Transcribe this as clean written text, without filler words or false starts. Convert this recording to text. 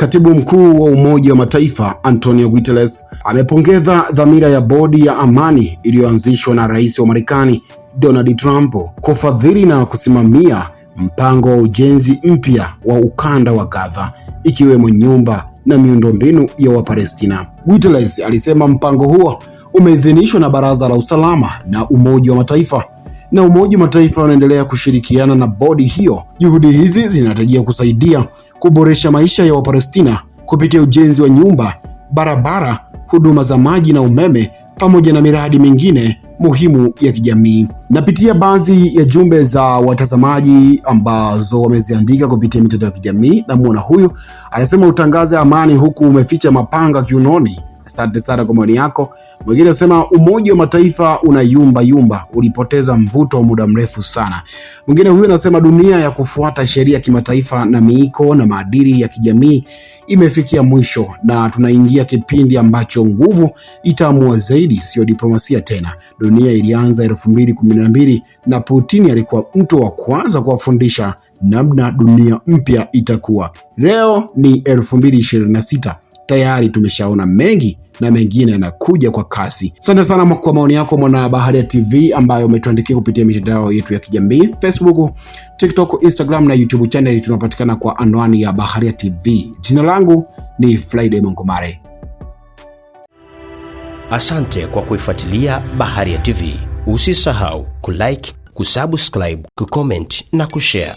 Katibu mkuu wa Umoja wa Mataifa Antonio Guterres amepongeza dhamira ya bodi ya amani iliyoanzishwa na Rais wa Marekani Donald Trump kufadhili na kusimamia mpango wa ujenzi mpya wa ukanda wa Gaza, ikiwemo nyumba na miundombinu ya Wapalestina. Guterres alisema mpango huo umeidhinishwa na Baraza la Usalama na Umoja wa Mataifa na Umoja wa Mataifa unaendelea kushirikiana na bodi hiyo. Juhudi hizi zinatarajia kusaidia kuboresha maisha ya Wapalestina kupitia ujenzi wa nyumba, barabara, huduma za maji na umeme pamoja na miradi mingine muhimu ya kijamii. Napitia baadhi ya jumbe za watazamaji ambazo wameziandika kupitia mitandao ya kijamii. Na muona huyu anasema utangaze amani huku umeficha mapanga kiunoni. Asante sana kwa maoni yako. Mwingine anasema Umoja wa Mataifa unayumba yumba, ulipoteza mvuto wa muda mrefu sana. Mwingine huyu anasema dunia ya kufuata sheria ya kimataifa na miiko na maadili ya kijamii imefikia mwisho na tunaingia kipindi ambacho nguvu itaamua zaidi, sio diplomasia tena. Dunia ilianza 2012 na Putin alikuwa mtu wa kwanza kuwafundisha namna dunia mpya itakuwa. Leo ni 2026. Tayari tumeshaona mengi na mengine yanakuja kwa kasi. Asante sana kwa maoni yako mwana Baharia TV ambayo umetuandikia kupitia mitandao yetu ya kijamii Facebook, TikTok, Instagram na YouTube channel. Tunapatikana kwa anwani ya Baharia TV. Jina langu ni Friday Mongomare. Asante kwa kuifuatilia Baharia TV. Usisahau kulike, kusubscribe, kucomment na kushare.